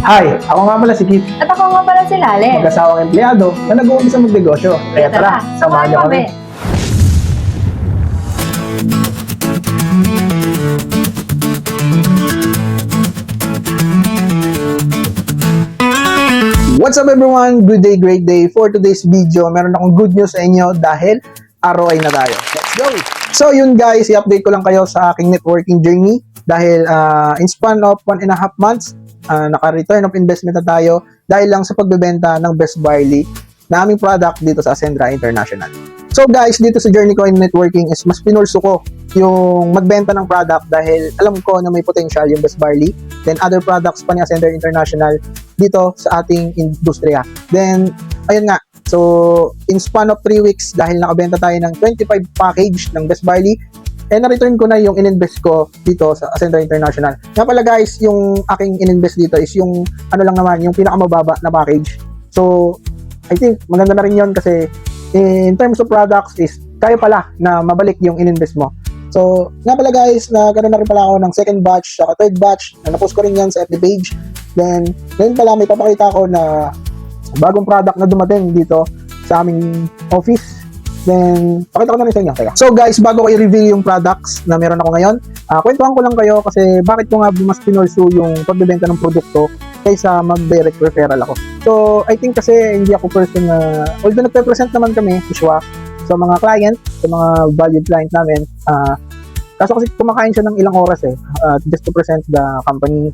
Hi, ako nga pala si Kit, At ako nga pala si Lale. mag-asawang empleyado na nag-uumpisa magnegosyo. Kaya tara, samahan niyo kami. What's up everyone? Good day, great day. For today's video, meron akong good news sa inyo dahil ROI na tayo. Let's go! So yun guys, i-update ko lang kayo sa aking networking journey dahil in span of 1.5 months, naka-return of investment na tayo dahil lang sa pagbebenta ng Best Barley na aming product dito sa Ascendra International. So guys, dito sa journey ko in networking is mas pinurso ko yung magbenta ng product dahil alam ko na may potential yung Best Barley, then other products pa ni Ascendra International dito sa ating industriya. Then, ayun nga, so in span of 3 weeks, dahil nakabenta tayo ng 25 package ng Best Barley, na-return ko na yung in-invest ko dito sa Ascendra International. Nga pala guys, yung aking in-invest dito is yung ano lang naman, yung pinakamababa na package. So, I think maganda na rin yun kasi in terms of products is kaya pala na mabalik yung in-invest mo. So, nga pala guys, nagkaroon na rin pala ako ng second batch, saka third batch, na napost ko rin yan sa FB page. Then, ngayon pala may papakita ko na bagong product na dumating dito sa aming office. Then, pakita ko na rin sa inyo. Teka. So guys, bago ko i-reveal yung products na meron ako ngayon, kwentuhan ko lang kayo kasi bakit ko nga mas pinursu yung pagbebenta ng produkto kaysa mag-direct referral ako. So, I think kasi hindi ako person na, although nagpe-present naman kami, Ishwa, sa mga client, sa mga valued client namin, kaso kasi kumakain siya ng ilang oras just to present the company,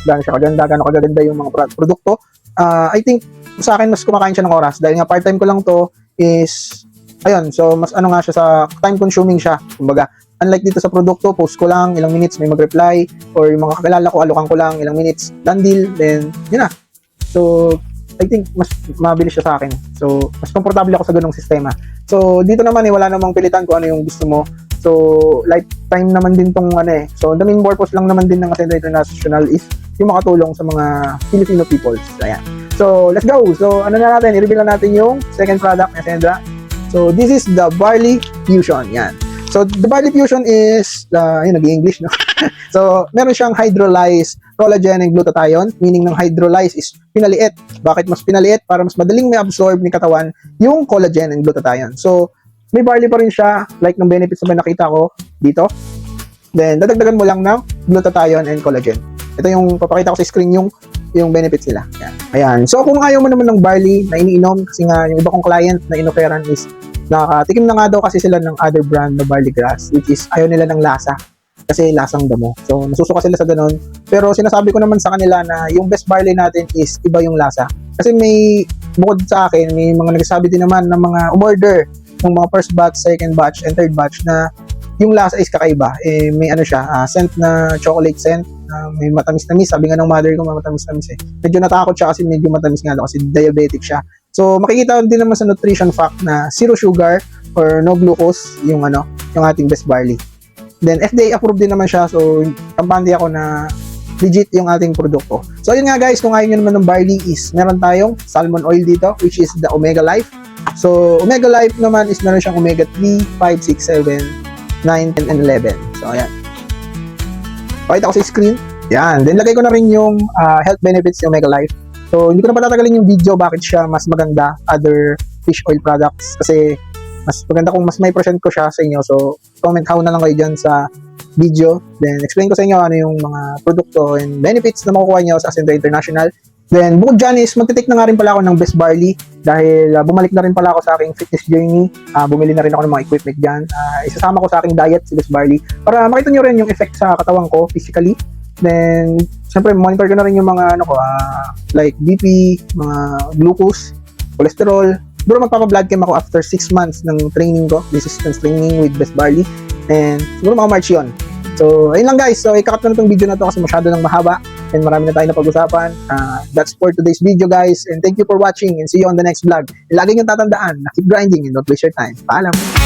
gaano siya kaganda, gaano kaganda yung mga produkto. I think sa akin mas kumakain siya ng oras dahil nga part-time ko lang to is ayun, so mas ano nga siya sa time consuming siya. Kumbaga, unlike dito sa produkto, post ko lang, ilang minutes may mag-reply, or yung mga kakilala ko, alokan ko lang, ilang minutes, done deal, then yun na. So, I think mas mabilis siya sa akin. So, mas komportable ako sa ganung sistema. So, dito naman wala namang pilitan kung ano yung gusto mo. So, lifetime naman din tong So, the main purpose lang naman din ng Ascendra International is yung makatulong sa mga Filipino peoples. Ayan. So, let's go! So, ano na natin, i-reveal na natin yung second product ng Ascendra. So, this is the Barley Fusion. Yan. So, the Barley Fusion is, nag-i-English, no? So, meron siyang hydrolyzed collagen and glutathione, meaning ng hydrolyze is pinaliit. Bakit mas pinaliit? Para mas madaling may absorb ni katawan yung collagen and glutathione. So, may barley pa rin siya, like ng benefits na nakita ko dito. Then, dadagdagan mo lang ng glutathione and collagen. Ito yung papakita ko sa screen yung benefits nila. Yan. Ayan. So, kung ayaw mo naman ng barley na iniinom, kasi nga yung iba kong client na inoferan is nakatikim na nga daw kasi sila ng other brand na barley grass, which is ayaw nila ng lasa kasi lasang damo. So, nasusuka sila sa ganun. Pero sinasabi ko naman sa kanila na yung best barley natin is iba yung lasa. Kasi may, bukod sa akin, may mga nagsasabi din naman ng mga umorder ng mga first batch, second batch, and third batch na yung lasa is kakaiba. May ano siya, scent na chocolate scent, may matamis-tamis. Sabi nga ng mother ko, may matamis-tamis Medyo natakot siya kasi medyo matamis nga daw kasi diabetic siya. So, makikita din naman sa nutrition fact na zero sugar or no glucose yung ating best barley. Then, FDA approved din naman siya. So, kampante ako na legit yung ating produkto. So, yun nga guys, kung ayaw nyo naman ng barley is meron tayong salmon oil dito, which is the Omega Life. So, Omega Life naman is meron siyang Omega 3, 5, 6, 7, 9, 10, and 11. So, ayan. Pakita ko sa screen. Yan. Then, lagay ko na rin yung health benefits ng Omega Life. So, hindi ko na patatagalin yung video bakit siya mas maganda other fish oil products kasi mas maganda kung mas may present ko siya sa inyo. So, comment how na lang kayo dyan sa video. Then, explain ko sa inyo ano yung mga produkto and benefits na makukuha nyo sa Ascendra International. Then, bukod dyan is magtitake na nga rin pala ako ng Best Barley dahil bumalik na rin pala ako sa aking fitness journey. Bumili na rin ako ng mga equipment dyan. Isasama ko sa aking diet si Best Barley para makita nyo rin yung effect sa katawan ko physically. Then, siyempre, monitor ko na rin yung mga like BP, mga glucose, cholesterol. Siguro magpapa-blood chem ako after 6 months ng training ko, resistance training with Best Barley. And siguro mga March yun. So, ayun lang guys. So, ikakat ko na itong video na to kasi masyado nang mahaba and marami na tayo na pag-usapan. That's for today's video guys. And thank you for watching and see you on the next vlog. And lagi nyo tatandaan na keep grinding and don't waste your time. Paalam!